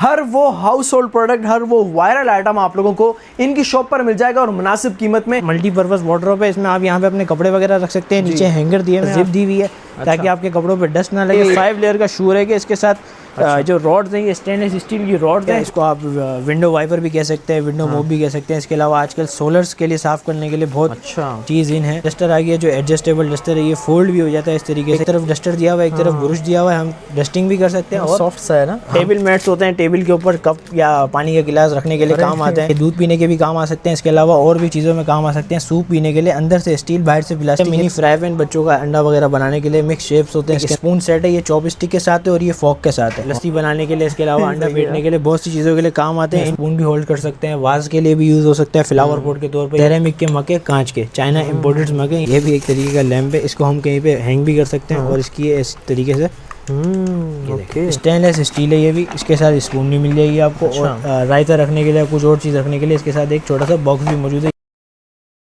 हर वो house hold product, हर वो viral item आप लोगों को इनकी शॉप पर मिल जाएगा और मुनासिब कीमत में। मल्टीपर्पज़ वार्डरोब है, इसमें आप यहाँ पे अपने कपड़े वगैरह रख सकते हैं। नीचे हैंगर दिए हुए, जिप दी हुई है ताकि आपके कपड़ों पे डस्ट ना लगे। 5 लेयर का शू रहेगा इसके साथ। जो रॉड्स हैं ये स्टेनलेस स्टील की रॉड्स हैं। इसको आप विंडो वाइपर भी कह सकते हैं, विंडो मोप भी कह सकते हैं। इसके अलावा आजकल सोलर्स के लिए साफ करने के लिए बहुत चीज़ इन है। डस्टर आ गई है जो एडजस्टेबल डस्टर है, ये फोल्ड भी हो जाता है इस तरीके से। एक तरफ डस्टर दिया हुआ है, एक तरफ ब्रश दिया हुआ है, हम डस्टिंग भी कर सकते हैं। और सॉफ्ट सा है ना। टेबल मैट्स होते हैं, टेबल के ऊपर कप या पानी का गिलास रखने के लिए काम आते हैं। दूध पीने के भी काम आ सकते हैं। इसके अलावा और भी चीज़ों में काम आ सकते हैं। सूप पीने के लिए अंदर से स्टील, बाहर से प्लास्टिक। मिनी फ्राई पैन बच्चों का अंडा वगैरह बनाने के लिए। मिक्स शेप्स होते हैं। स्पून सेट है, ये चॉपस्टिक के साथ है और ये फॉक के साथ है। लस्सी बनाने के लिए, इसके अलावा अंडा फेंटने के लिए, बहुत सी चीज़ों के लिए काम आते हैं। स्पून भी होल्ड कर सकते हैं, वाज के लिए भी यूज़ हो सकता है, फ्लावर पॉट के तौर पे। सेरेमिक के मगे, कांच के, चाइना इंपोर्टेड मगे। ये भी एक तरीके का लैंप है, इसको हम कहीं पे हैंग भी कर सकते हैं। और इसकी इस तरीके से स्टेनलेस स्टील है ये भी। इसके साथ स्पून भी मिल जाएगी आपको। और रायता रखने के लिए, कुछ और चीज़ रखने के लिए इसके साथ एक छोटा सा बॉक्स भी मौजूद है।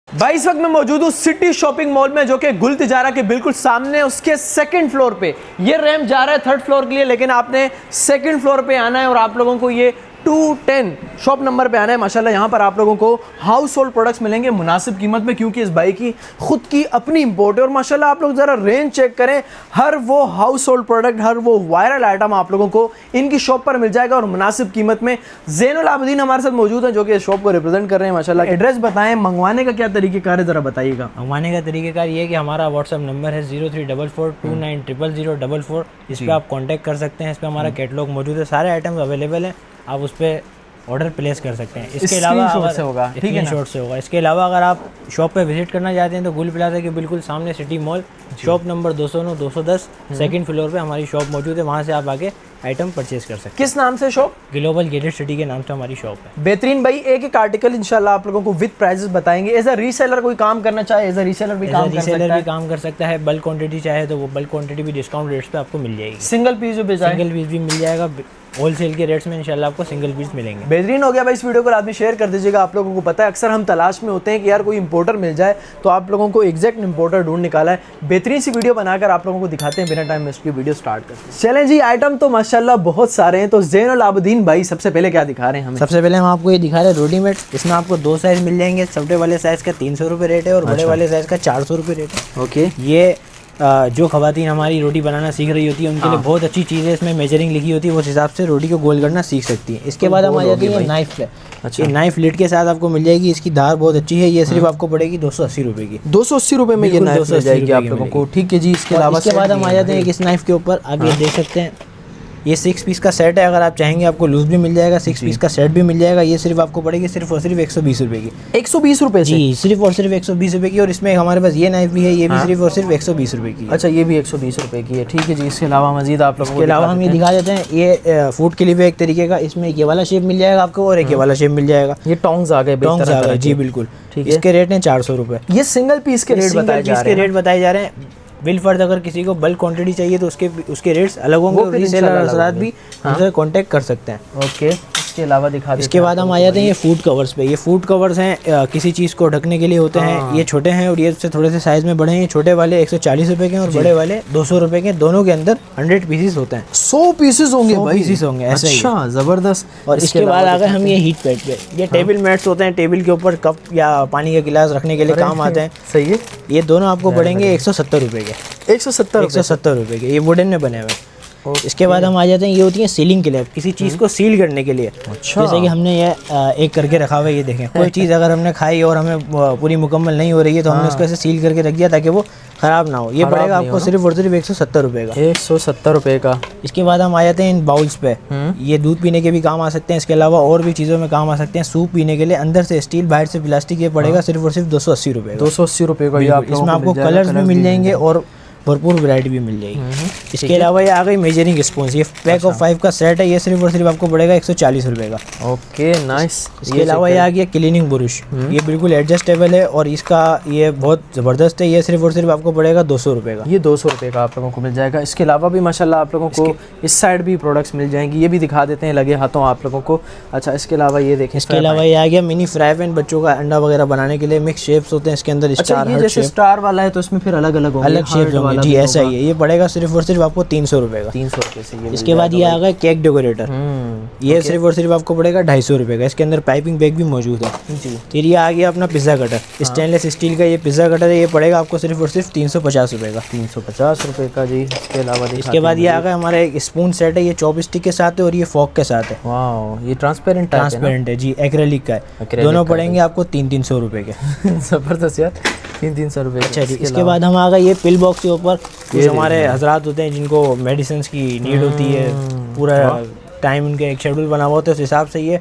भाई इस वक्त मैं मौजूद हूँ सिटी शॉपिंग मॉल में, जो कि गुल तिजारा के बिल्कुल सामने, उसके सेकंड फ्लोर पे। ये रैंप जा रहा है थर्ड फ्लोर के लिए, लेकिन आपने सेकंड फ्लोर पे आना है और आप लोगों को ये 210 शॉप नंबर पे आना है। माशाल्लाह यहाँ पर आप लोगों को हाउस होल्ड प्रोडक्ट्स मिलेंगे मुनासिब कीमत में, क्योंकि इस बाइक की खुद की अपनी इंपोर्ट है। और माशाल्लाह आप लोग ज़रा रेंज चेक करें, हर वो हाउस होल्ड प्रोडक्ट, हर वो वायरल आइटम आप लोगों को इनकी शॉप पर मिल जाएगा और मुनासिब कीमत में। ज़ैनुल आबिदीन हमारे साथ मौजूद हैं, जो कि इस शॉप को रिप्रेजेंट कर रहे हैं माशाल्लाह। एड्रेस बताएं, मंगवाने का क्या तरीक़ेकार है, ज़रा बताइएगा। मंगवाने का तरीक़ेकार ये है कि हमारा व्हाट्सअप नंबर है 0344290004। इस पर आप कॉन्टैक्ट कर सकते हैं। इस पर हमारा कैटलॉग मौजूद है, सारे आइटम्स अवेलेबल हैं, आप उस पर ऑर्डर प्लेस कर सकते हैं। इसके अलावा से होगा, ठीक है ना? शॉट से होगा। इसके अलावा अगर आप शॉप पे विजिट करना चाहते हैं तो गुल प्लाजा के बिल्कुल सामने city mall, shop number 209 210 second floor पे हमारी शॉप मौजूद है। वहाँ से आप आके आइटम परचेज कर सकते हैं। किस नाम से शॉप? ग्लोबल गेटेड सिटी के नाम से हमारी शॉप है। बेहतरीन भाई, एक एक आर्टिकल इंशाल्लाह आप लोगों को विद प्राइजेस बताएंगे। एज अ रीसेलर कोई काम करना चाहे, एज अ रीसेलर भी काम कर सकता है। बल्क क्वांटिटी चाहे तो वो बल्क क्वांटिटी भी डिस्काउंट रेट्स पे आपको मिल जाएगी। सिंगल पीस भी मिल जाएगा, होलसेल के रेट्स में इंशाल्लाह आपको सिंगल पीस मिलेंगे। बेहतरीन हो गया भाई। इस वीडियो को आदमी शेयर कर दीजिएगा। आप लोगों को पता है अक्सर हम तलाश में होते हैं कि यार कोई इंपोर्टर मिल जाए, तो आप लोगों को एग्जैक्ट इंपोर्टर ढूंढ निकाला है। बेहतरीन सी वीडियो बनाकर आप लोगों को दिखाते हैं, बिना टाइम वेस्ट की वीडियो स्टार्ट करते हैं। चलें जी, आइटम तो माशाल्लाह बहुत सारे हैं। तो ज़ैनुल आबिदीन भाई सबसे पहले क्या दिखा रहे हैं हमें? सबसे पहले हम आपको ये दिखा रहे हैं रेडीमेड। इसमें आपको 2 साइज मिल जाएंगे। छोटे वाले साइज का 300 रुपये रेट है और बड़े वाले साइज का 400 रुपये रेट है। ओके, ये जो ख़वातीन हमारी रोटी बनाना सीख रही होती है उनके लिए बहुत अच्छी चीज़ है। इसमें मेजरिंग लिखी होती है, उस हिसाब से रोटी को गोल करना सीख सकती है। इसके बाद हम आ जाते हैं नाइफ पे। ये नाइफ लिड के साथ आपको मिल जाएगी। इसकी धार बहुत अच्छी है। ये सिर्फ आपको पड़ेगी 280 रुपये की। 280 रुपये में ये नाइफ मिल जाएगी आप लोगों को, ठीक है जी। इसके अलावा इसके बाद हम आ जाते हैं इस नाइफ के ऊपर। आगे देख सकते हैं ये 6 पीस का सेट है। अगर आप चाहेंगे आपको लूज भी मिल जाएगा, 6 पीस का सेट भी मिल जाएगा। ये सिर्फ आपको पड़ेगी सिर्फ और सिर्फ 120 रुपये की। 120 रुपये जी, सिर्फ और सिर्फ 120 रुपये की। और इसमें हमारे पास ये नाइफ भी है, ये भी सिर्फ और सिर्फ 120 रुपये की। अच्छा, ये भी 120 रुपये की है, ठीक है जी। इसके अलावा मजीद आप लोगों को अलावा हम ये दिखा देते हैं, ये फूड क्लिप है एक तरीके का। इसमें ये वाला शेप मिल जाएगा आपको और एक ये वाला शेप मिल जाएगा। ये टोंग्स आ गए, जी बिल्कुल, ठीक है। इसके रेट हैं 400 रुपये। ये सिंगल पीस के रेट बताए जा रहे हैं। बिल फर्द अगर किसी को बल्क क्वांटिटी चाहिए तो उसके रेट्स अलग होंगे और रीसेलर भी हमसे कांटेक्ट कर सकते हैं। ओके, इसके अलावा दिखा देते हैं। इसके बाद हम आ जाते हैं ये फूड कवर्स पे। ये फूड कवर्स हैं, किसी चीज़ को ढकने के लिए होते हैं। ये छोटे हैं और ये से थोड़े से साइज़ में बड़े हैं। ये छोटे वाले 140 रुपये के और बड़े वाले 200 रुपये के। दोनों के अंदर 100 पीसेस होते हैं। 100 पीसेस होंगे भाई? पीसेस होंगे, ऐसा ही। अच्छा, ज़बरदस्त। और इसके बाद आ गए हम ये हीट पैड पे। ये टेबल मैट्स होते हैं, टेबल के ऊपर कप या पानी का गिलास रखने के लिए काम आते हैं। सही है। ये दोनों आपको पड़ेंगे 170 रुपये के। 170 रुपये के। ये वुडन में बने हुए हैं। इसके बाद हम आ जाते हैं, ये होती है सीलिंग क्लैप, किसी चीज़ को सील करने के लिए। अच्छा। जैसे कि हमने ये एक करके रखा हुआ है, ये देखें। कोई चीज़ अगर हमने खाई और हमें पूरी मुकम्मल नहीं हो रही है तो हमने उसको ऐसे सील करके रख दिया ताकि वो ख़राब ना हो। ये पड़ेगा आपको सिर्फ और सिर्फ 170 रुपये का। 170 रुपये का। इसके बाद हम आ जाते हैं इन बाउल्स पे। ये दूध पीने के भी काम आ सकते हैं, इसके अलावा और भी चीज़ों में काम आ सकते हैं। सूप पीने के लिए अंदर से स्टील, बाहर से प्लास्टिक। ये पड़ेगा सिर्फ और सिर्फ 280 रुपये। 280 रुपये का। इसमें आपको कलर्स भी मिल जाएंगे और भरपूर वैरायटी भी मिल जाएगी। इसके अलावा ये आ गई मेजरिंग स्पून। ये पैक ऑफ 5 का सेट है। ये सिर्फ और सिर्फ आपको पड़ेगा 140 रुपये का। Okay, nice. इसके अलावा ये आ गया क्लीनिंग ब्रश। ये बिल्कुल एडजस्टेबल है और इसका ये बहुत ज़बरदस्त है। ये सिर्फ और सिर्फ आपको पड़ेगा 200 रुपये का। ये 200 रुपये का आप लोगों को मिल जाएगा। इसके अलावा भी माशाल्लाह आप लोगों को इस साइड भी प्रोडक्ट्स मिल जाएंगी। ये भी दिखा देते हैं लगे हाथों आप लोगों को। अच्छा, इसके अलावा ये देखें। इसके अलावा ये आ गया मिनी फ्राई पैन, बच्चों का अंडा वगैरह बनाने के लिए। मिक्स शेप्स होते हैं इसके अंदर। अच्छा, ये जैसे स्टार वाला है तो इसमें फिर अलग अलग शेप होंगे। वाला जी भी ऐसा होगा। ही है, ये पड़ेगा सिर्फ और सिर्फ आपको 300 रुपये का। 300 रुपये से ये मिल इसके बाद ये जाएगा आ गया केक डेकोरेटर, भाई। ये सिर्फ और सिर्फ आपको पड़ेगा 250 रुपये का। इसके अंदर पाइपिंग बैग भी मौजूद है। जी। फिर ये आ गया अपना पिज़्ज़ा कटर, स्टेनलेस स्टील का ये पिज़्ज़ा कटर है, ये पड़ेगा आपको सिर्फ और सिर्फ 350 रुपये का। 350 रुपये का जी। इसके अलावा इसके बाद ये आ गया हमारा एक स्पून सेट है, ये चॉपस्टिक के साथ है और ये फॉक के साथ है। वाह, ये ट्रांसपेरेंट ट्रांसपेरेंट है जी, एक्रेलिक का है। Acrylic दोनों का पड़ेंगे आपको 300 रुपये के। ज़बरदस्त यार, 300 रुपये। अच्छा जी। इसके बाद हम आ गए ये पिल बॉक्स के ऊपर, कुछ हमारे हजरात होते हैं जिनको मेडिसिन की नीड होती है, पूरा टाइम उनके एक शेड्यूल बना हुआ होता है, उस हिसाब से ये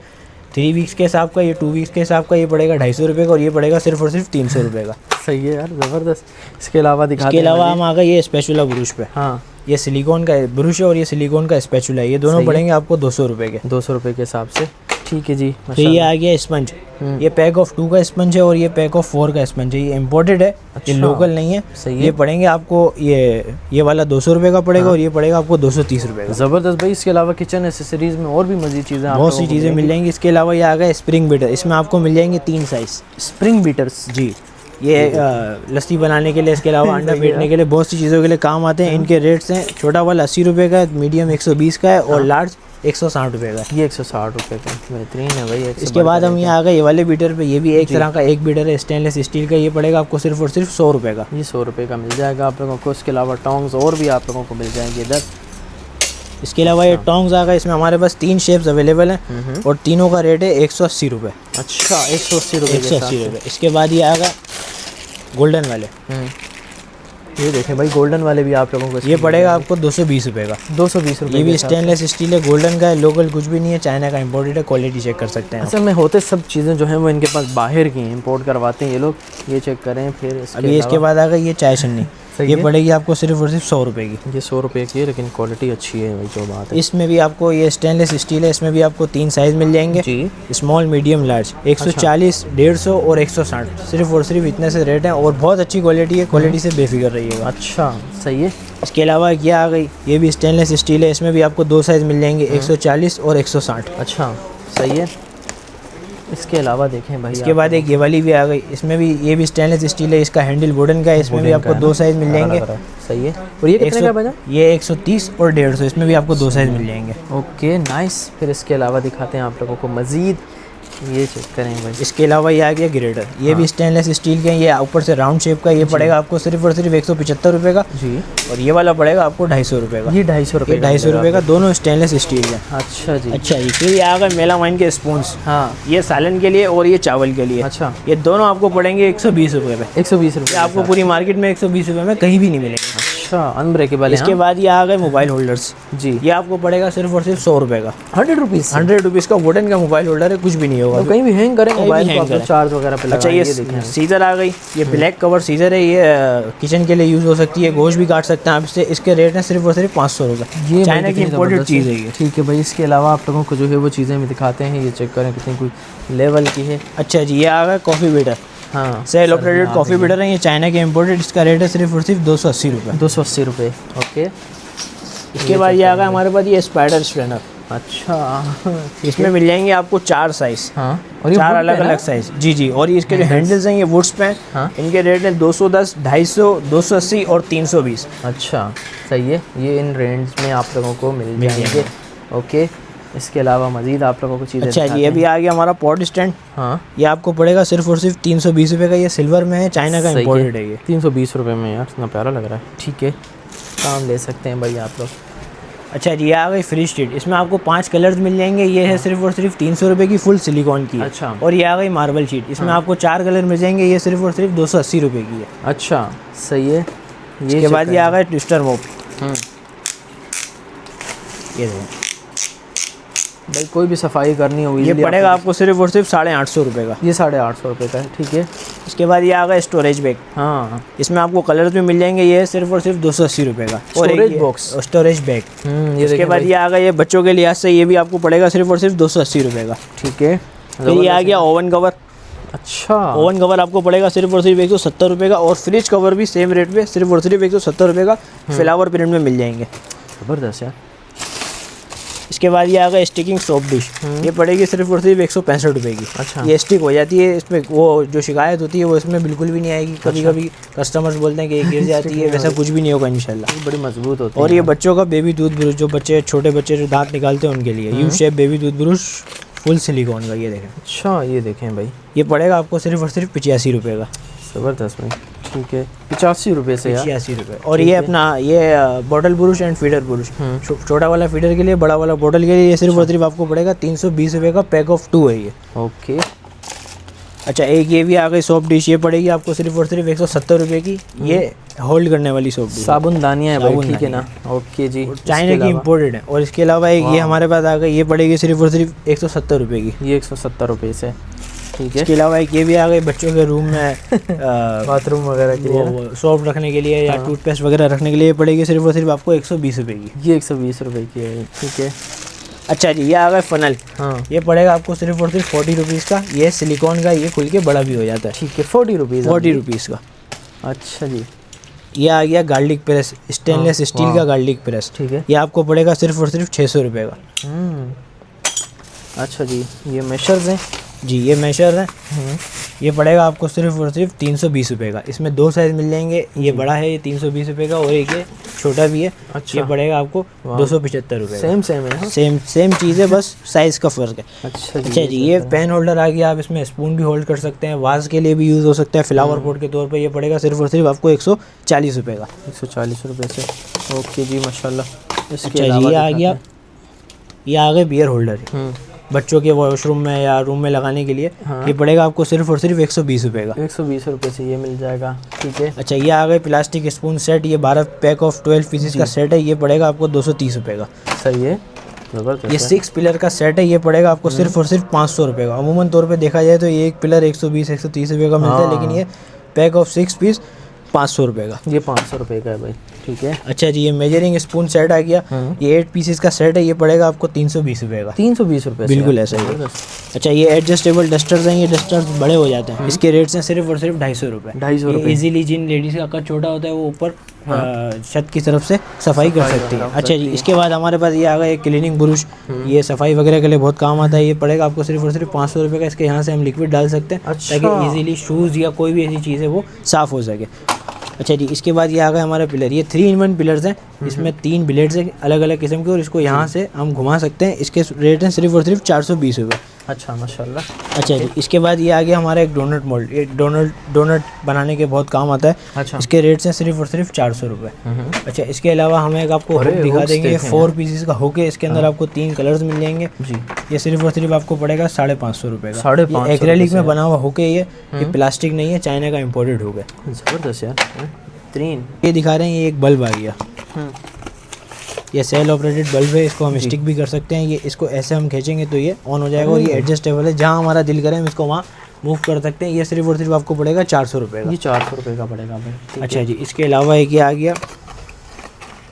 3 वीक्स के हिसाब का, ये 2 वीक्स के हिसाब का, ये पड़ेगा 250 रुपये का और ये पड़ेगा सिर्फ और सिर्फ 300 रुपये का। सही है यार, ज़बरदस्त। इसके अलावा दिखाते इसके अलावा हम आ गए ये स्पैचुला ब्रुश पे। हाँ, ये सिलिकॉन का ब्रुश है और ये सिलिकॉन का स्पैचुला है, ये दोनों पड़ेंगे आपको 200 रुपये के। 200 रुपये के हिसाब से, ठीक है जी। फिर ये आ गया स्पंज, ये पैक ऑफ 2 का स्पंज है और ये पैक ऑफ 4 का स्पंज है, ये इम्पोर्टेड है, ये लोकल नहीं है। सही है। ये पड़ेंगे आपको ये वाला 200 रुपये का पड़ेगा और ये पड़ेगा आपको 230 रुपये का। ज़बरदस्त भाई। इसके अलावा किचन एसेसरीज में और भी मज़ीद चीज़ें बहुत सी चीज़ें मिल जाएंगी। इसके अलावा ये आ गया स्प्रिंग बीटर, इसमें आपको मिल जाएंगे 3 साइज़ स्प्रिंग बीटर्स जी। ये लस्सी बनाने के लिए, इसके अलावा अंडा फेंटने के लिए, बहुत सी चीज़ों के लिए काम आते हैं। इनके रेट्स हैं, छोटा वाला 80 रुपये का है, मीडियम 120 का है और लार्ज 160 रुपये का है। ये 160 रुपये का, बेहतरीन है भाई। इसके बाद हम यहाँ आ गए ये वाले बीटर पे, ये भी एक तरह का एक बीटर है, स्टेनलेस स्टील का, ये पड़ेगा आपको सिर्फ और सिर्फ 100 रुपये का। ये 100 रुपये का मिल जाएगा आप लोगों को। इसके अलावा टोंग्स और भी आप लोगों को मिल जाएंगे इधर। इसके अलावा ये टोंग्स आ गए, इसमें हमारे पास 3 शेप्स अवेलेबल हैं और तीनों का रेट है 180 रुपये। अच्छा, 180 रुपये के साथ 180 रुपये। इसके बाद ये आ गया गोल्डन वाले, ये देखें भाई, गोल्डन वाले भी आप लोगों को ये पड़ेगा आपको 220 रुपये का। 220 रुपये। ये भी स्टेनलेस स्टील है, गोल्डन का है, लोकल कुछ भी नहीं है, चाइना का इंपोर्टेड है, क्वालिटी चेक कर सकते हैं। असल में होते सब चीज़ें जो हैं वो इनके पास बाहर की हैं, इंपोर्ट करवाते हैं ये लोग। ये चेक करें। फिर अभी इसके बाद आ गई ये चाय छन्नी, ये पड़ेगी आपको सिर्फ और सिर्फ 100 रुपये की। ये 100 रुपये की है, लेकिन क्वालिटी अच्छी है भाई, जो बात है। इसमें भी आपको ये स्टेनलेस स्टील है, इसमें भी आपको 3 साइज़ मिल जाएंगे जी। Small, medium, large. 140, 150 और 160, सिर्फ और सिर्फ इतने से रेट हैं और बहुत अच्छी क्वालिटी है, क्वालिटी से बेफिक्र रहिएगा। अच्छा, सही है। इसके अलावा ये आ गई, ये भी स्टेनलेस स्टील है, इसमें भी आपको 2 साइज़ मिल जाएंगे, 140 और 160। अच्छा, सही है। इसके अलावा देखें भाई, इसके बाद एक ये वाली भी आ गई, इसमें भी ये भी स्टेनलेस स्टील है, इसका हैंडल वुडन का है, इसमें भी आपको 2 साइज़ मिल जाएंगे। सही है। और ये कितने का बजा? ये 130 और 150, इसमें भी आपको 2 साइज़ मिल जाएंगे। Okay, nice. फिर इसके अलावा दिखाते हैं आप लोगों को मज़ीद, ये चेक करें भाई। इसके अलावा ये आ गया ग्रेटर, ये भी स्टेनलेस स्टील के हैं, ये ऊपर से राउंड शेप का, ये पड़ेगा आपको सिर्फ और सिर्फ 175 रुपये का जी। और ये वाला पड़ेगा आपको 250 रुपये का। ये 250 रुपये, 250 रुपये का, दोनों स्टेनलेस स्टील है। अच्छा जी। अच्छा जी। फिर ये आ गए मेलामाइन के स्पून्स, हाँ। ये सालन के लिए और ये चावल के लिए। अच्छा, ये दोनों आपको पड़ेंगे 120 रुपये पे। 120 ये रुपये आपको पूरी मार्केट में 120 रुपये में कहीं भी नहीं मिलेंगे। अच्छा, अनब्रेकेबल है। इसके बाद ये आ गए मोबाइल होल्डर्स जी। ये आपको पड़ेगा सिर्फ और सिर्फ 100 रुपये का। 100 रुपीज़ 100 रुपीज़ का वुडन का मोबाइल होल्डर है, कुछ भी नहीं होगा। तो कहीं भी हैंग करें मोबाइल को, हैंग आप करें। चार्ज वगैरह पे अच्छा, लगाएं। ये सीजर आ गई, ये ब्लैक कवर सीजर है, ये किचन के लिए यूज़ हो सकती है, गोश्त भी काट सकते हैं आप इससे। इसके रेट हैं सिर्फ और सिर्फ 500 रुपये। ये चाइना की इंपोर्टेड चीज़ है ये। ठीक है भाई। इसके अलावा आप लोगों को जो है वो चीज़ें भी दिखाते हैं, ये चेक करें कितनी कोई लेवल की है। अच्छा जी। ये आ गया कॉफ़ी बीटर, हाँ, सेल ऑपरेटेड कॉफ़ी बीटर है, ये चाइना के इंपोर्टेड, इसका रेट है सिर्फ और सिर्फ 280 रुपये। 280 रुपये। ओके। इसके बाद ये आ गया हमारे पास ये स्पाइडर स्ट्रेनर, अच्छा, इसमें मिल जाएंगे आपको 4 साइज़, हाँ। और ये 4 wood पे अलग है? अलग साइज़। जी जी। और इसके जो हैंडल्स हैं ये वुड्स पे हैं, हाँ। इनके रेट हैं 210, 250, 280 और 320। अच्छा, सही है। ये इन रेंज में आप लोगों को मिल जाएंगे। ओके। इसके अलावा मज़ीद आप लोगों को चीज़ें अच्छा जी। दिखाते अभी आ गया हमारा पॉट स्टैंड, हैं। हाँ, ये आपको पड़ेगा सिर्फ और सिर्फ 320 रुपये का, ये सिल्वर में है, चाइना का सही इंपोर्टेड है ये। 320 रुपये में यार, इतना प्यारा लग रहा है। ठीक है, काम ले सकते हैं भाई आप लोग। अच्छा जी। ये आ गई फ्री स्ट्रीट, इसमें आपको 5 कलर्स मिल जाएंगे, ये है सिर्फ और सिर्फ 300 रुपये की, फुल सिलिकॉन की है। अच्छा। और ये आ गई मार्बल शीट, इसमें आपको 4 कलर मिल जाएंगे, ये सिर्फ और सिर्फ 280 रुपये की है। अच्छा, सही है। इसके बाद ये आ गए ट्विस्टर मोप, हम्म, ये देखो, भाई कोई भी सफाई करनी होगी ये पड़ेगा आपको सिर्फ और सिर्फ 850 रुपये का। ये 850 रुपये का है। ठीक है। इसके बाद ये आ गया स्टोरेज बैग, हाँ। इसमें आपको कलर्स भी मिल जाएंगे, ये सिर्फ और सिर्फ 280 रुपये का। और एक स्टोरेज ये बॉक्स। Storage bag. ये इसके देखिए बाद भाई। ये आ गया ये बच्चों के लिहाज से, ये भी आपको पड़ेगा सिर्फ और सिर्फ 280 रुपये का। ठीक है। फिर ये आ गया ओवन कवर, अच्छा, ओवन कवर आपको पड़ेगा सिर्फ और सिर्फ 170 रुपये का। और फ्रिज कवर भी सेम रेट पे सिर्फ और सिर्फ 170 रुपये का, फ्लावर प्रिंट में मिल जाएंगे। ज़बरदस्त यार। इसके बाद ये आ गया स्टिकिंग सोप डिश, ये पड़ेगी सिर्फ और सिर्फ 165 रुपये की। अच्छा। ये स्टिक हो जाती है, इसमें वो जो शिकायत होती है वो इसमें बिल्कुल भी नहीं आएगी। कभी कभी कस्टमर्स बोलते हैं कि ये गिर जाती है, वैसा कुछ भी नहीं होगा इंशाल्लाह। बड़ी मजबूत होती है। और ये बच्चों का बेबी दूध ब्रश, जो बच्चे छोटे बच्चे जो दांत निकालते हैं उनके लिए यू शेप बेबी दूध ब्रश फुल सिलिकॉन का, ये देखें। अच्छा, ये देखें भाई, ये पड़ेगा आपको सिर्फ और सिर्फ 85 रुपये का। ज़बरदस्त भाई, ठीक है, 85 रुपये से यार। 85 रुपये। और ये अपना ये bottle brush and feeder brush, छोटा वाला फीडर के लिए, बड़ा वाला बॉटल के लिए, ये सिर्फ और सिर्फ आपको पड़ेगा 320 रुपये का, पैक ऑफ 2 है ये। ओके। अच्छा, एक ये भी आ गई सोप डिश, ये पड़ेगी आपको सिर्फ और सिर्फ 170 रुपये की। ये होल्ड करने वाली सोप डिश, साबुनदानियाँ है भाई, ठीक है ना। ओके जी, चाइना की इम्पोर्टेड है। और इसके अलावा एक ये हमारे पास आ गई, ये पड़ेगी सिर्फ और सिर्फ 170 रुपये की। ये 170 रुपये से, ठीक है। इसके अलावा एक ये भी आ गई बच्चों के रूम में बाथरूम वगैरह के लिए, सॉफ्ट रखने के लिए या टूथपेस्ट वगैरह रखने के लिए, ये पड़ेगी सिर्फ और सिर्फ आपको 120 रुपये की। ये 120 रुपये की है, ठीक है। अच्छा जी, ये आ गया फनल, हाँ, ये पड़ेगा आपको सिर्फ और सिर्फ 40 रुपीज़ का। ये सिलिकॉन का, ये खुल के बड़ा भी हो जाता है, ठीक है। 40 रुपीज़, 40 रुपीज़ का। अच्छा जी। ये आ गया गार्लिक प्रेस, स्टेनलेस स्टील का गार्लिक प्रेस, ठीक है। ये आपको पड़ेगा सिर्फ और सिर्फ 600 रुपये का। अच्छा जी, ये मेशर्स हैं जी, ये मेशर है, ये पड़ेगा आपको सिर्फ और सिर्फ 320 रुपये का। इसमें 2 साइज़ मिल जाएंगे, ये बड़ा है, ये 320 रुपये का, और एक ये छोटा भी है। अच्छा। ये पड़ेगा आपको 275 रुपये। सेम है। सेम चीज़ है, बस साइज़ का फ़र्क है। अच्छा जी। अच्छा जी, ये पेन होल्डर आ गया, आप इसमें स्पून भी होल्ड कर सकते हैं, वाज के लिए भी यूज़ हो सकता है, फ्लावर पॉट के तौर पे। ये पड़ेगा सिर्फ और सिर्फ आपको 140 रुपये का। 140 रुपये से, ओके जी, माशाल्लाह। अच्छा जी, ये आ गया, ये आ गए बियर होल्डर, बच्चों के वॉशरूम में या रूम में लगाने के लिए। ये पड़ेगा आपको सिर्फ और सिर्फ 120 रुपये का। 120 रुपये से ये मिल जाएगा, ठीक है। अच्छा, ये आ गए प्लास्टिक स्पून सेट, ये 12 पैक ऑफ 12 पीसेस का सेट है, ये पड़ेगा आपको 230 रुपये का। सही है, ज़बरदस्त। ये 6 पिलर का सेट है, ये पड़ेगा आपको सिर्फ और सिर्फ 500 रुपये का। अमूमन तौर पे देखा जाए तो ये एक पिलर 120-130 रुपये का मिलता है, लेकिन ये पैक ऑफ 6 पीस 500 रुपये का। ये 500 रुपये का है भाई, ठीक है। अच्छा जी, ये मेजरिंग स्पून सेट आ गया, ये 8 पीसेस का सेट है, ये पड़ेगा आपको 320 रुपये का। 320 रुपये, बिल्कुल ऐसा ही है। अच्छा, ये एडजस्टेबल डस्टर्स हैं, ये डस्टर्स बड़े हो जाते हैं, इसके रेट्स हैं सिर्फ और सिर्फ 250 रुपये। 250 रुपये। इजीली जिन लेडीज़ का कद छोटा होता है वो ऊपर छत की तरफ से सफाई कर सकती है। अच्छा जी, इसके बाद हमारे पास ये आ गया एक क्लीनिंग ब्रश, ये सफाई वगैरह के लिए बहुत काम आता है। ये पड़ेगा आपको सिर्फ और सिर्फ 500 रुपये का। इसके यहाँ से हम लिक्विड डाल सकते हैं ताकि इजीली शूज़ या कोई भी ऐसी चीज़ है वो साफ़ हो सके। अच्छा जी, इसके बाद ये आ गया हमारा पिलर, ये 3-in-1 पिलर्स हैं, इसमें 3 ब्लेड्स हैं अलग अलग किस्म के, और इसको यहाँ से हम घुमा सकते हैं। इसके रेट हैं सिर्फ और सिर्फ 420 रुपये। अच्छा, माशाल्लाह। अच्छा जी, इसके बाद ये आ गया हमारा एक डोनट मोल्ड, ये डोनट बनाने के बहुत काम आता है। अच्छा। इसके रेट्स हैं सिर्फ और सिर्फ 400 रुपये। अच्छा, इसके अलावा हम एक आपको हुक दिखा देंगे, 4 पीसेस का हुक है, इसके अंदर आपको 3 कलर्स मिल जाएंगे जी। ये सिर्फ और सिर्फ आपको पड़ेगा 550 रुपये का। 550 एक्रेलिक में बना हुआ हुक है ये प्लास्टिक नहीं है, चाइना का इम्पोर्टेड हुक है। ज़बरदस्त यार। 3 ये दिखा रहे हैं, ये एक बल्ब आ गया, ये सेल ऑपरेटेड बल्ब है, इसको हम स्टिक भी कर सकते हैं। ये इसको ऐसे हम खींचेंगे तो ये ऑन हो जाएगा, और ये एडजस्टेबल है, जहाँ हमारा दिल करे हम इसको वहाँ मूव कर सकते हैं। ये सिर्फ और सिर्फ आपको पड़ेगा 400 रुपये का। ये 400 रुपये का पड़ेगा भाई। अच्छा जी, इसके अलावा एक ये आ गया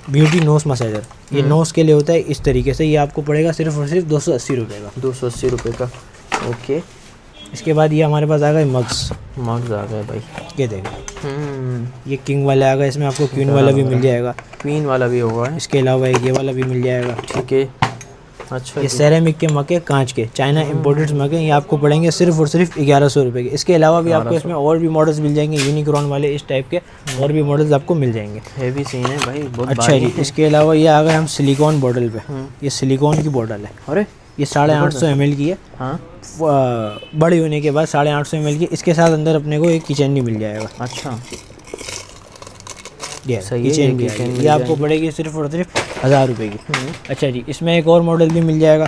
ब्यूटी नोज मसाजर, ये नोज के लिए होता है इस तरीके से, ये आपको पड़ेगा सिर्फ और सिर्फ 280 रुपये का। 280 रुपये का, ओके। इसके बाद ये हमारे पास आ गए मग्स आ गए भाई, ये देखें, ये किंग वाला आ गया, इसमें आपको क्वीन वाला भी मिल जाएगा, क्वीन वाला भी होगा। इसके अलावा एक ये वाला भी मिल जाएगा, ठीक है। अच्छा, ये सेरेमिक के मग, कांच के चाइना इम्पोर्टेड मग हैं, ये आपको पड़ेंगे सिर्फ और सिर्फ 1100 रुपये के। इसके अलावा भी आपको इसमें और भी मॉडल्स मिल जाएंगे, यूनिक्रॉन वाले इस टाइप के और भी मॉडल्स आपको मिल जाएंगे। हेवी सीन है भाई, बहुत। अच्छा जी, इसके अलावा ये आ गए हम सिलिकॉन बॉटल पे, ये सिलिकॉन की बॉटल है, अरे ये 850 ml की है। हाँ, बड़ी होने के बाद 850 ml की। इसके साथ अंदर अपने को एक किचन भी मिल जाएगा। अच्छा, सही है, किचन ये आपको पड़ेगी सिर्फ और सिर्फ 1000 रुपये की। अच्छा जी, इसमें एक और मॉडल भी मिल जाएगा,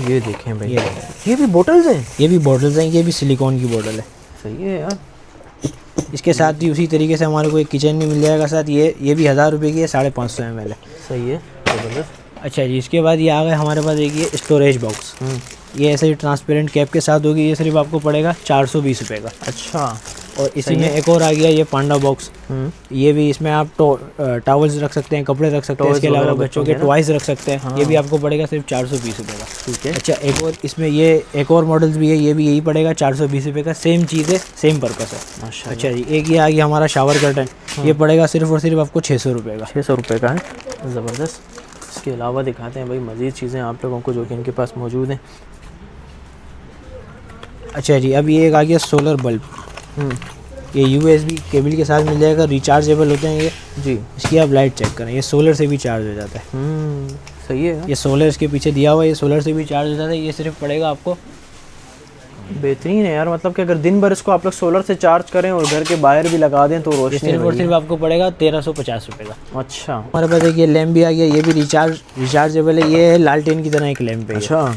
ये देखें भाई, ये भी बोटल्स हैं, ये भी बॉटल्स हैं, ये भी सिलिकॉन की बॉटल है। सही है यार। इसके साथ ही उसी तरीके से हमारे को एक किचन भी मिल जाएगा साथ, ये भी 1000 रुपये की है, 550 ml है। सही है, ज़बरदस्त। अच्छा जी, इसके बाद ये आ गए हमारे पास एक ये स्टोरेज बॉक्स, ये ऐसे ही ट्रांसपेरेंट कैप के साथ होगी, ये सिर्फ आपको पड़ेगा 420 रुपये का। अच्छा, और इसी में एक और आ गया ये पांडा बॉक्स, ये भी इसमें आप टॉवल्स रख सकते हैं, कपड़े रख सकते हैं, इसके अलावा बच्चों के टॉयज रख सकते हैं। ये भी आपको पड़ेगा सिर्फ 420 रुपये का। ठीक है। अच्छा, एक और इसमें ये एक और मॉडल्स भी है, ये भी यही पड़ेगा 420 रुपये का, सेम चीज़ है, सेम पर्पस है। माशाल्लाह। अच्छा जी, एक ये आ गया हमारा शावर कर्टन, ये पड़ेगा सिर्फ और सिर्फ आपको 600 रुपये का। 600 रुपये का है, ज़बरदस्त। इसके अलावा दिखाते हैं भाई मज़ीद चीज़ें आप लोगों को जो कि इनके पास मौजूद हैं। अच्छा जी, अब ये एक आ गया सोलर बल्ब। ये USB केबल के साथ मिल जाएगा, रिचार्जेबल होते हैं ये जी। इसकी आप लाइट चेक करें, ये सोलर से भी चार्ज हो जाता है। सही है। ये सोलर इसके पीछे दिया हुआ है, ये सोलर से भी चार्ज हो जाता है। ये सिर्फ पड़ेगा आपको, बेहतरीन है यार, मतलब कि अगर दिन भर इसको आप लोग सोलर से चार्ज करें और घर के बाहर भी लगा दें तो ये रोशनी सिर्फ और सिर्फ आपको पड़ेगा 1350 रुपये का। अच्छा। हमारे पास एक ये लैम्प भी आ गया, ये भी रिचार्जेबल है। ये है लालटेन की तरह एक लैम्प है। अच्छा,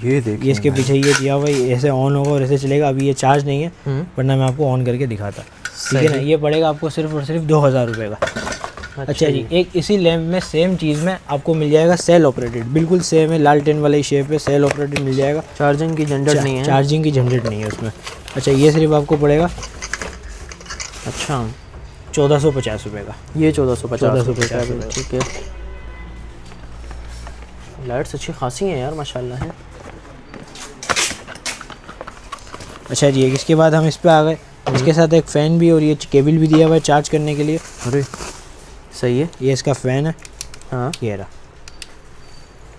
ये देखिए, ये इसके पीछे ये दिया हुआ है, ऐसे ऑन होगा और ऐसे चलेगा। अभी ये चार्ज नहीं है, वरना मैं आपको ऑन करके दिखाता। ठीक है ना, ये पड़ेगा आपको सिर्फ और सिर्फ 2000 रुपये का। अच्छा जी, एक इसी लैम्प में सेम चीज़ में आपको मिल जाएगा सेल ऑपरेटेड, बिल्कुल सेम है, लालटेन वाला ही शेप है, सेल ऑपरेटेड मिल जाएगा। चार्जिंग की झंझट नहीं है। चार्जिंग की झंझट नहीं है उसमें। अच्छा, ये सिर्फ आपको पड़ेगा अच्छा 1450 रुपये का। ये 1450 रुपये। ठीक है। लाइट्स अच्छी खासी हैं यार माशाल्लाह है। अच्छा जी, इसके बाद हम इस पे आ गए। इसके साथ एक फ़ैन भी और ये केबल भी दिया हुआ है चार्ज करने के लिए। अरे सही है। ये इसका फ़ैन है। हाँ, ये रहा।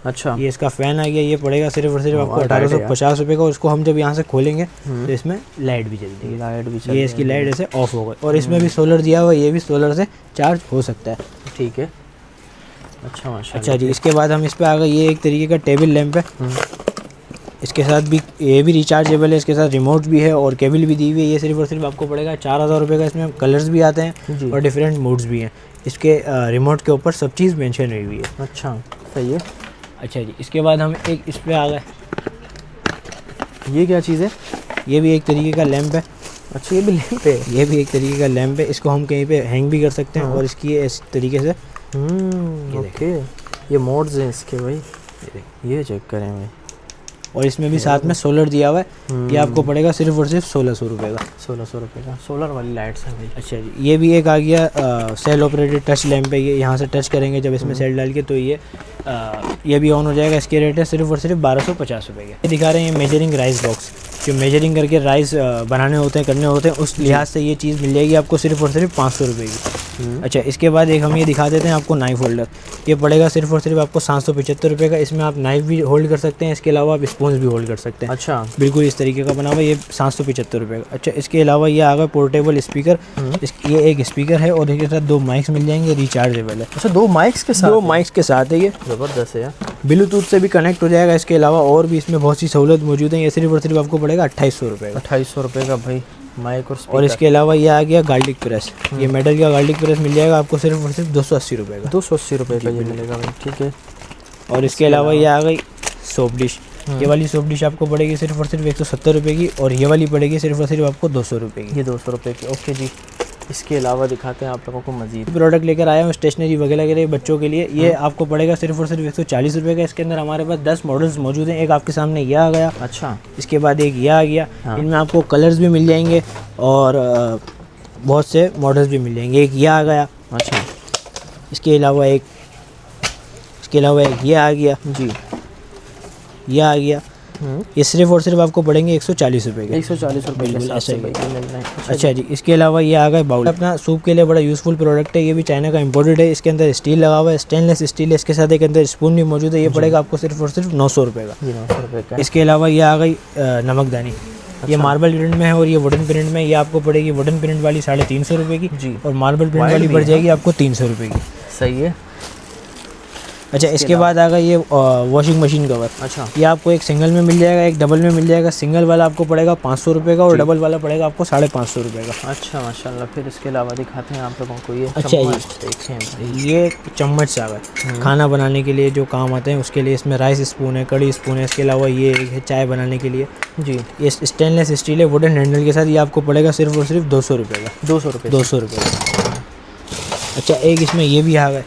अच्छा, ये इसका फ़ैन आ गया। ये पड़ेगा सिर्फ और सिर्फ आपको वाह, 1850 रुपये का। उसको हम जब यहाँ से खोलेंगे तो इसमें लाइट भी जलती है। लाइट भी ये इसकी लाइट ऐसे ऑफ हो गई और इसमें भी सोलर दिया हुआ है, ये भी सोलर से चार्ज हो सकता है। ठीक है। अच्छा माशाल्लाह। अच्छा जी, इसके बाद हम इस पे आ गए। ये एक तरीके का टेबल लैंप है। इसके साथ भी ये भी रिचार्जेबल है, इसके साथ रिमोट भी है और केबल भी दी हुई है। ये सिर्फ और सिर्फ आपको पड़ेगा 4000 रुपये का। इसमें कलर्स भी आते हैं और डिफरेंट मूड्स भी हैं। इसके रिमोट के ऊपर सब चीज़ मेंशन हुई हुई है। अच्छा सही है। अच्छा जी, इसके बाद हम एक इस पे आ गए। ये क्या चीज़ है? ये भी एक तरीके का लैंप है। अच्छा, ये भी लैंप है। ये भी एक तरीके का लैंप है। इसको हम कहीं पे हैंग भी कर सकते हैं और इसकी इस तरीके से ओके। ये मोड्स हैं इसके भाई, ये चेक करें भाई। और इसमें भी साथ में सोलर दिया हुआ है। ये आपको पड़ेगा सिर्फ और सिर्फ 1600 रुपये का। 1600 रुपये का सोलर वाली लाइट्स हैं भाई। अच्छा जी, ये भी एक आ गया सेल ऑपरेटेड टच लैंप है। ये यहाँ से टच करेंगे जब इसमें सेल डाल के तो ये भी ऑन हो जाएगा। इसके रेट है सिर्फ और सिर्फ 1250 रुपये के। ये दिखा रहे हैं मेजरिंग राइस बॉक्स, जो मेजरिंग करके राइस बनाने होते हैं, करने होते हैं, उस लिहाज से ये चीज़ मिल जाएगी आपको सिर्फ और सिर्फ 500 रुपये की। अच्छा, इसके बाद एक हम ये दिखा देते हैं आपको नाइफ होल्डर। ये पड़ेगा सिर्फ और सिर्फ आपको 775 रुपये का। इसमें आप नाइफ भी होल्ड कर सकते हैं, इसके अलावा आप स्पून भी होल्ड कर सकते हैं। अच्छा, बिल्कुल इस तरीके का बना हुआ, ये 775 रुपये का। अच्छा, इसके अलावा ये आ गया पोर्टेबल स्पीकर। ये एक स्पीकर है और इसके साथ 2 माइक्स मिल जाएंगे, रिचार्जेबल है। अच्छा, 2 माइक्स के साथ? 2 माइक्स के साथ है ये। ज़बरदस्त है यार। ब्लूटूथ से भी कनेक्ट हो जाएगा। इसके अलावा और भी इसमें बहुत सी सहूलत मौजूद है। ये सिर्फ और सिर्फ आपको पड़ेगा 2800 रुपये का। 2800 रुपये का भाई माइक और इसके अलावा ये आ गया गार्लिक प्रेस। ये मेटल का गार्लिक प्रेस मिल जाएगा आपको सिर्फ और सिर्फ 280 रुपये का। 280 रुपये का ये मिलेगा भाई। ठीक है। और इसके अलावा ये आ गई सोप डिश। ये वाली सोप डिश आपको पड़ेगी सिर्फ और सिर्फ 170 रुपये की और ये वाली पड़ेगी सिर्फ और सिर्फ आपको 200 रुपये की। ये 200 रुपये की। ओके जी, इसके अलावा दिखाते हैं आप लोगों को मजीद प्रोडक्ट लेकर आया हूँ स्टेशनरी वगैरह के लिए बच्चों के लिए। ये आपको पड़ेगा सिर्फ और सिर्फ 140 रुपये का। इसके अंदर हमारे पास 10 मॉडल्स मौजूद हैं। एक आपके सामने ये आ गया। अच्छा, इसके बाद एक ये आ गया। इनमें आपको कलर्स भी मिल जाएंगे और बहुत से मॉडल्स भी मिल जाएंगे। एक ये आ गया। अच्छा, इसके अलावा एक ये आ गया जी, ये आ गया। ये सिर्फ और सिर्फ आपको पड़ेंगे 140 रुपये के। 140 रुपये के साथ ऐसा ही भाई मिल रहे हैं। अच्छा जी, इसके अलावा ये आ गया बाउल। अपना सूप के लिए बड़ा यूज़फुल प्रोडक्ट है। ये भी चाइना का इंपोर्टेड है। इसके अंदर स्टील लगा हुआ है, स्टेनलेस स्टील है। इसके साथ एक अंदर स्पून भी मौजूद है। ये पड़ेगा आपको सिर्फ और सिर्फ 900 रुपये का। 900 रुपये का। इसके अलावा ये आ गई नमकदानी। ये मार्बल प्रिंट में है और ये वुडन प्रिंट में। ये आपको पड़ेगी वुडन प्रिंट वाली 350 रुपये की जी, और मार्बल प्रिंट वाली पड़ जाएगी आपको 300 रुपये की। सही है। अच्छा, इसके बाद आ गया ये वॉशिंग मशीन कवर। अच्छा, ये आपको एक सिंगल में मिल जाएगा, एक डबल में मिल जाएगा। सिंगल वाला आपको पड़ेगा 500 रुपये का और डबल वाला पड़ेगा आपको 550 रुपये का। अच्छा माशाल्लाह। फिर इसके अलावा दिखाते हैं आप लोगों को ये अच्छा जी, देखें ये चम्मच आ गए खाना बनाने के लिए जो काम आते हैं उसके लिए। इसमें राइस स्पून है, कड़ी स्पून है। इसके अलावा ये है चाय बनाने के लिए जी। ये स्टेनलेस स्टील है वुडन हैंडल के साथ। ये आपको पड़ेगा सिर्फ और सिर्फ 200 रुपये का। 200 रुपये। 200 रुपये का। अच्छा, एक इसमें ये भी आ गए।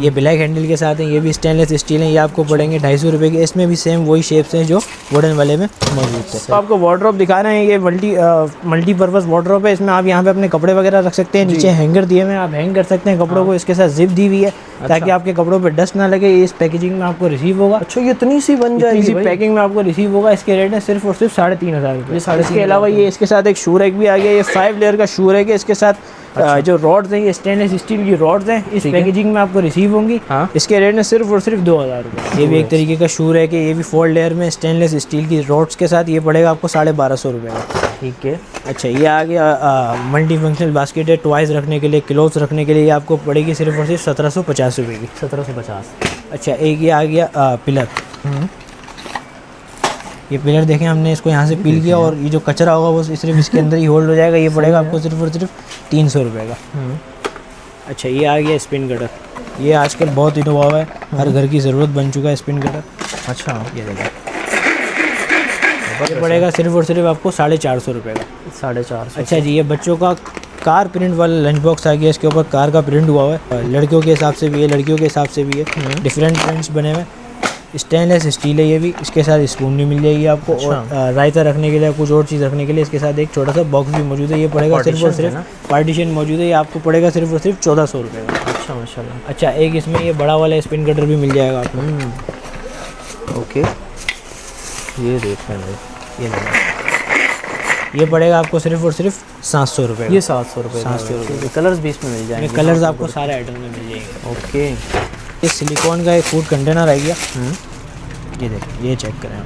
ये ब्लैक हैंडल के साथ हैं। ये भी स्टेनलेस स्टील है। ये आपको पड़ेंगे 250 रुपये के। इसमें भी सेम वही शेप्स हैं जो वुडन वाले में मौजूद थे। तो आपको वार्डरोब दिखा रहे हैं। ये मल्टीपर्पज़ वार्डरोब है। इसमें आप यहाँ पे अपने कपड़े वगैरह रख सकते हैं। नीचे हैंगर दिए हुए हैं, आप हैंग कर सकते हैं कपड़ों को। इसके साथ जिप दी हुई है ताकि आपके कपड़ों पे डस्ट ना लगे। इस पैकेजिंग में आपको रिसीव होगा। अच्छा, ये इतनी सी बन जाएगी? इसी पैकिंग में आपको रिसीव होगा। इसके रेट है सिर्फ और सिर्फ 3500 रुपये। इसके अलावा ये इसके साथ एक शू रैक भी आ गया। ये 5 लेयर का शू रैक है। इसके साथ जो रॉड्स हैं ये स्टेनलेस स्टील की रॉड्स हैं, इस ठीक है। पैकेजिंग में आपको रिसीव होंगी। हाँ। इसके रेट में सिर्फ और सिर्फ 2000 रुपये। ये भी एक तरीके का शूर है कि ये भी फोल्ड लेयर में स्टेनलेस स्टील की रॉड्स के साथ, ये पड़ेगा आपको 1250 रुपये का। ठीक है। अच्छा, ये आ गया मल्टी फंक्शनल बास्केट है, टॉयज़ रखने के लिए, क्लोथ्स रखने के लिए, ये आपको पड़ेगी सिर्फ और सिर्फ 1750 रुपये की। 1750। अच्छा, एक ये आ गया पिलर। ये पिलर देखें, हमने इसको यहाँ से पील किया और ये जो कचरा होगा वो सिर्फ इसके अंदर ही होल्ड हो जाएगा। ये पड़ेगा आपको सिर्फ और सिर्फ 300 रुपये का। अच्छा, ये आ गया स्पिन कटर। ये आजकल बहुत इनोवा है, हर घर की ज़रूरत बन चुका है स्पिन कटर। अच्छा, ये देखिए, ये पड़ेगा सिर्फ और सिर्फ आपको 450 रुपये का। 450। अच्छा जी, ये बच्चों का कार प्रिंट वाला लंच बॉक्स आ गया। इसके ऊपर कार का प्रिंट हुआ हुआ है, लड़कियों के हिसाब से भी है, लड़कियों के हिसाब से भी है, डिफरेंट प्रिंट्स बने हुए। स्टेनलेस स्टील है ये भी। इसके साथ स्पून भी मिल जाएगी आपको। अच्छा। और रायता रखने के लिए, कुछ और चीज़ रखने के लिए इसके साथ एक छोटा सा बॉक्स भी मौजूद है। ये पड़ेगा सिर्फ और सिर्फ, पार्टीशन मौजूद है, ये आपको पड़ेगा सिर्फ और सिर्फ 1400 रुपये का। अच्छा, माशाल्लाह। अच्छा, एक इसमें ये बड़ा वाला स्पिन कटर भी मिल जाएगा आपको। ओके, ये देख रहे हैं, ये देखो, ये पड़ेगा आपको सिर्फ और सिर्फ 700 रुपये। ये 700 रुपये। 700 रुपये। कलर्स भी इसमें मिल जाएंगे। कलर्स आपको सारे आइटम में मिल जाएंगे। ओके। ये सिलिकॉन का एक फूड कंटेनर आ गया। ये देखिए, ये चेक करें आप।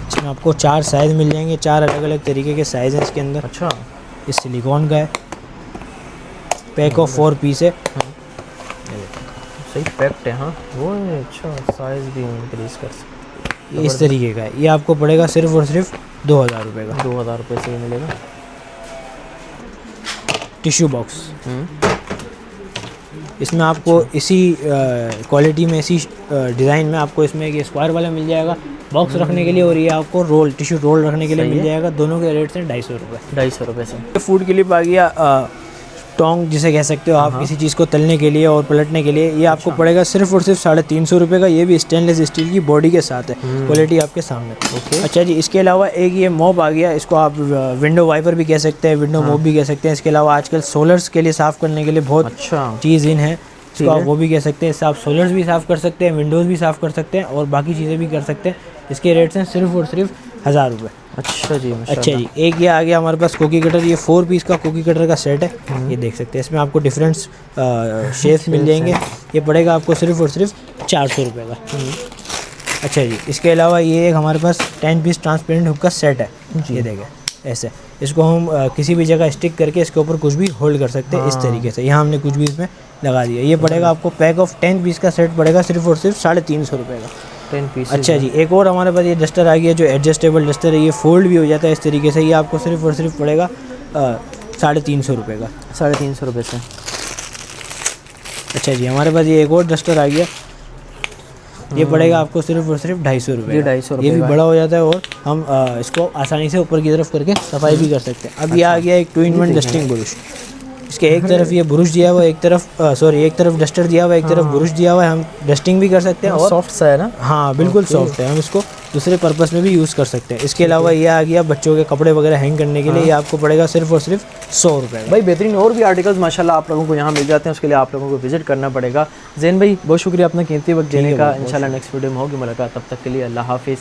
इसमें आपको 4 साइज़ मिल जाएंगे, 4 अलग अलग तरीके के साइज़ हैं इसके अंदर। अच्छा, ये सिलिकॉन का है, पैक ऑफ 4 पीस है। सही पैक्ड है। हाँ, वो है। अच्छा, साइज़ भी इंक्रीज कर सकते। ये इस तरीके का है। ये आपको पड़ेगा सिर्फ और सिर्फ 2000 रुपये का। 2000 रुपये से ही मिलेगा। टिश्यू बॉक्स, इसमें आपको इसी क्वालिटी में, इसी डिज़ाइन में आपको इसमें ये स्क्वायर वाला मिल जाएगा बॉक्स रखने के लिए, और ये आपको रोल, टिश्यू रोल रखने के लिए मिल जाएगा। दोनों के रेट हैं 250 रुपये। 250 रुपये से। फूड क्लिप आ गया, टोंग जिसे कह सकते हो आप, किसी चीज़ को तलने के लिए और पलटने के लिए। ये आपको पड़ेगा सिर्फ और सिर्फ 350 रुपये का। ये भी स्टेनलेस स्टील की बॉडी के साथ है, क्वालिटी आपके सामने। ओके। अच्छा जी, इसके अलावा एक ये मॉप आ गया। इसको आप विंडो वाइपर भी कह सकते हैं, विंडो मॉप भी कह सकते हैं। इसके अलावा आजकल सोलर्स के लिए साफ़ करने के लिए बहुत अच्छा चीज़ इन है, इसको आप वो भी कह सकते हैं। इससे आप सोलर्स भी साफ़ कर सकते हैं, विंडोज़ भी साफ़ कर सकते हैं और बाकी चीज़ें भी कर सकते हैं। इसके रेट्स हैं सिर्फ और सिर्फ 1000 रुपये। अच्छा जी, अच्छा जी, एक ये आ गया हमारे पास कुकी कटर। ये 4 पीस का कुकी कटर का सेट है। ये देख सकते हैं, इसमें आपको डिफरेंट शेप्स मिल जाएंगे। ये पड़ेगा आपको सिर्फ और सिर्फ 400 रुपये का। अच्छा जी, इसके अलावा ये एक हमारे पास 10 पीस ट्रांसपेरेंट हुक का सेट है। ये देखें, ऐसे इसको हम किसी भी जगह स्टिक करके इसके ऊपर कुछ भी होल्ड कर सकते हैं। इस तरीके से यहाँ हमने कुछ भी इसमें लगा दिया। ये पड़ेगा आपको, पैक ऑफ 10 पीस का सेट पड़ेगा सिर्फ और सिर्फ 350 रुपये का। 10 पीस। अच्छा जी, एक और हमारे पास ये डस्टर आ गया जो एडजस्टेबल डस्टर है। ये फोल्ड भी हो जाता है इस तरीके से। ये आपको सिर्फ और सिर्फ पड़ेगा 350 रुपये का। 350 रुपये से। अच्छा जी, हमारे पास ये एक और डस्टर आ गया। ये पड़ेगा आपको सिर्फ और सिर्फ 250 रुपये। ये 250 रुपये ये भी का बड़ा हो जाता है और हम इसको आसानी से ऊपर की तरफ करके सफाई भी कर सकते हैं। अब ये आ गया एक 2-in-1 डस्टिंग ब्रश। इसके एक तरफ ये ब्रश दिया हुआ है, एक तरफ डस्टर दिया हुआ है, एक तरफ ब्रश दिया हुआ है। हम डस्टिंग भी कर सकते हैं और सॉफ्ट सा है ना। हाँ, बिल्कुल सॉफ्ट है। हम इसको दूसरे पर्पस में भी यूज़ कर सकते हैं। इसके अलावा ये आ गया बच्चों के कपड़े वगैरह हैंग करने के लिए। ये आपको पड़ेगा सिर्फ और सिर्फ 100 रुपये। भाई बेहतरीन और भी आर्टिकल्स माशाल्लाह आप लोगों को यहाँ मिल जाते हैं। उसके लिए आप लोगों को विजिट करना पड़ेगा। जैन भाई, बहुत शुक्रिया अपना कीमती वक्त देने का। इंशाल्लाह नेक्स्ट वीडियो में होगी मुलाकात, तब तक के लिए अल्लाह हाफिज़।